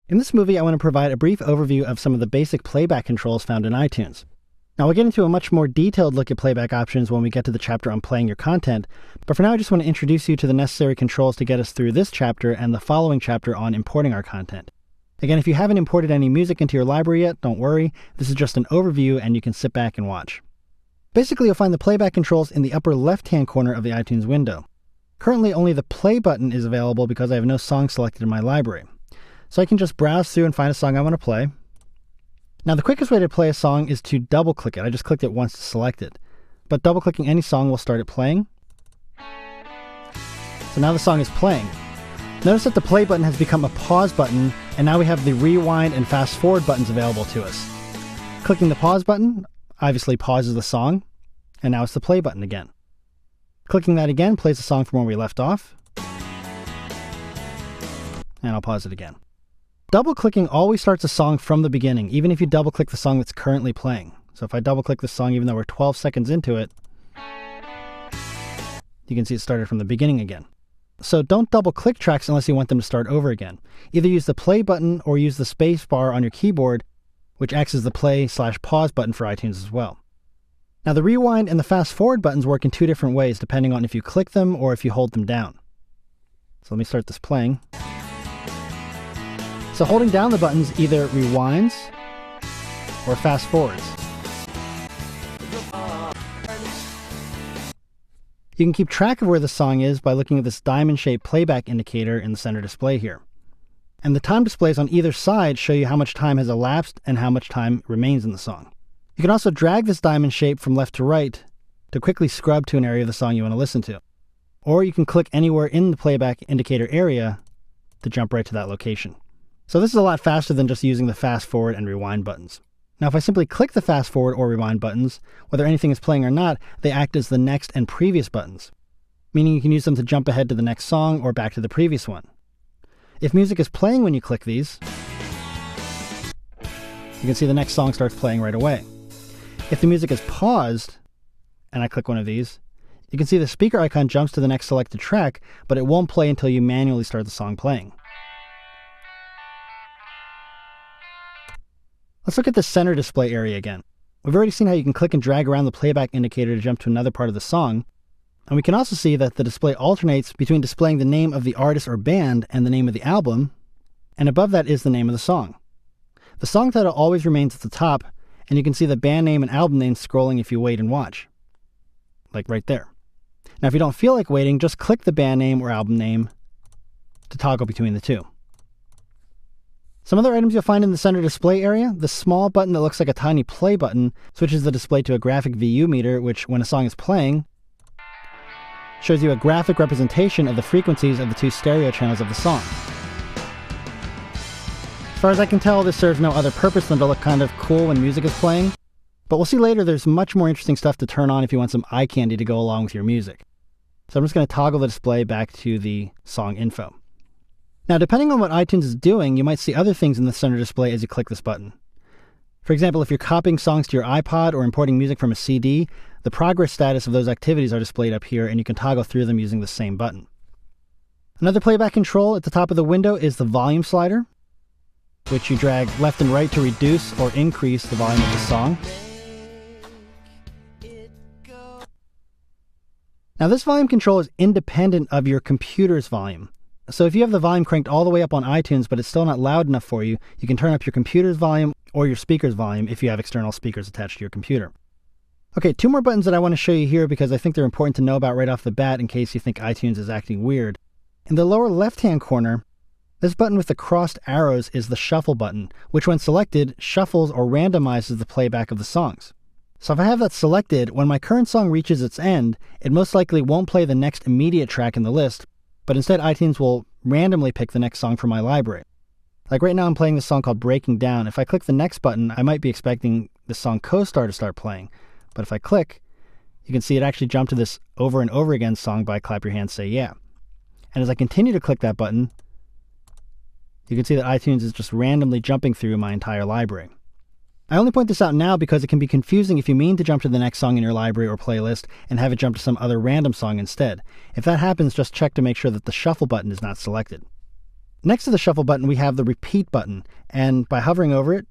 In this movie, I want to provide a brief overview of some of the basic playback controls found in iTunes. Now, we'll get into a much more detailed look at playback options when we get to the chapter on playing your content, but for now I just want to introduce you to the necessary controls to get us through this chapter and the following chapter on importing our content. Again, if you haven't imported any music into your library yet, don't worry. This is just an overview and you can sit back and watch. Basically, you'll find the playback controls in the upper left-hand corner of the iTunes window. Currently, only the play button is available because I have no song selected in my library. So I can just browse through and find a song I want to play. Now, the quickest way to play a song is to double-click it. I just clicked it once to select it. But double-clicking any song will start it playing. So now the song is playing. Notice that the play button has become a pause button, and now we have the rewind and fast-forward buttons available to us. Clicking the pause button obviously pauses the song, and now it's the play button again. Clicking that again plays the song from where we left off. And I'll pause it again. Double-clicking always starts a song from the beginning, even if you double-click the song that's currently playing. So if I double-click the song, even though we're 12 seconds into it, you can see it started from the beginning again. So don't double-click tracks unless you want them to start over again. Either use the play button or use the space bar on your keyboard, which acts as the play/pause button for iTunes as well. Now the rewind and the fast-forward buttons work in two different ways, depending on if you click them or if you hold them down. So let me start this playing. So holding down the buttons either rewinds or fast forwards. You can keep track of where the song is by looking at this diamond-shaped playback indicator in the center display here. And the time displays on either side show you how much time has elapsed and how much time remains in the song. You can also drag this diamond shape from left to right to quickly scrub to an area of the song you want to listen to. Or you can click anywhere in the playback indicator area to jump right to that location. So this is a lot faster than just using the fast forward and rewind buttons. Now if I simply click the fast forward or rewind buttons, whether anything is playing or not, they act as the next and previous buttons, meaning you can use them to jump ahead to the next song or back to the previous one. If music is playing when you click these, you can see the next song starts playing right away. If the music is paused, and I click one of these, you can see the speaker icon jumps to the next selected track, but it won't play until you manually start the song playing. Let's look at the center display area again. We've already seen how you can click and drag around the playback indicator to jump to another part of the song, and we can also see that the display alternates between displaying the name of the artist or band and the name of the album, and above that is the name of the song. The song title always remains at the top, and you can see the band name and album name scrolling if you wait and watch, like right there. Now if you don't feel like waiting, just click the band name or album name to toggle between the two. Some other items you'll find in the center display area, the small button that looks like a tiny play button switches the display to a graphic VU meter, which, when a song is playing, shows you a graphic representation of the frequencies of the two stereo channels of the song. As far as I can tell, this serves no other purpose than to look kind of cool when music is playing, but we'll see later there's much more interesting stuff to turn on if you want some eye candy to go along with your music. So I'm just going to toggle the display back to the song info. Now, depending on what iTunes is doing, you might see other things in the center display as you click this button. For example, if you're copying songs to your iPod or importing music from a CD, the progress status of those activities are displayed up here, and you can toggle through them using the same button. Another playback control at the top of the window is the volume slider, which you drag left and right to reduce or increase the volume of the song. Now, this volume control is independent of your computer's volume. So if you have the volume cranked all the way up on iTunes, but it's still not loud enough for you, you can turn up your computer's volume or your speaker's volume if you have external speakers attached to your computer. Okay, two more buttons that I want to show you here because I think they're important to know about right off the bat in case you think iTunes is acting weird. In the lower left-hand corner, this button with the crossed arrows is the shuffle button, which when selected, shuffles or randomizes the playback of the songs. So if I have that selected, when my current song reaches its end, it most likely won't play the next immediate track in the list, but instead iTunes will randomly pick the next song from my library. Like right now I'm playing this song called Breaking Down. If I click the next button, I might be expecting the song Co-Star to start playing. But if I click, you can see it actually jumped to this Over and Over Again song by Clap Your Hands, Say Yeah. And as I continue to click that button, you can see that iTunes is just randomly jumping through my entire library. I only point this out now because it can be confusing if you mean to jump to the next song in your library or playlist and have it jump to some other random song instead. If that happens, just check to make sure that the shuffle button is not selected. Next to the shuffle button, we have the repeat button, and by hovering over it,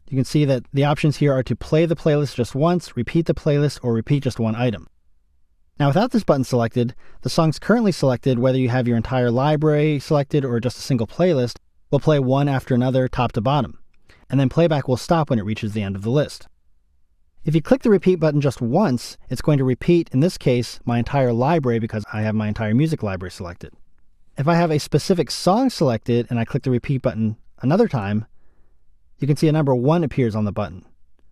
you can see that the options here are to play the playlist just once, repeat the playlist, or repeat just one item. Now, without this button selected, the songs currently selected, whether you have your entire library selected or just a single playlist, will play one after another, top to bottom, and then playback will stop when it reaches the end of the list. If you click the repeat button just once, it's going to repeat, in this case, my entire library because I have my entire music library selected. If I have a specific song selected and I click the repeat button another time, you can see a number 1 appears on the button,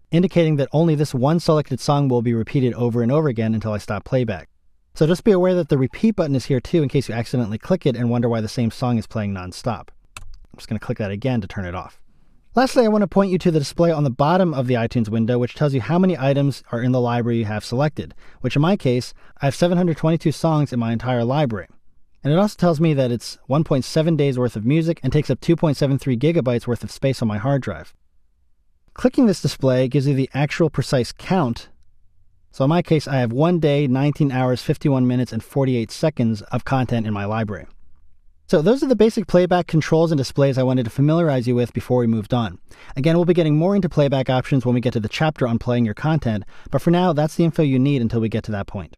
indicating that only this one selected song will be repeated over and over again until I stop playback. So just be aware that the repeat button is here too in case you accidentally click it and wonder why the same song is playing non-stop. I'm just going to click that again to turn it off. Lastly, I want to point you to the display on the bottom of the iTunes window, which tells you how many items are in the library you have selected, which in my case, I have 722 songs in my entire library. And it also tells me that it's 1.7 days worth of music and takes up 2.73 gigabytes worth of space on my hard drive. Clicking this display gives you the actual precise count. So in my case, I have 1 day, 19 hours, 51 minutes, and 48 seconds of content in my library. So those are the basic playback controls and displays I wanted to familiarize you with before we moved on. Again, we'll be getting more into playback options when we get to the chapter on playing your content, but for now, that's the info you need until we get to that point.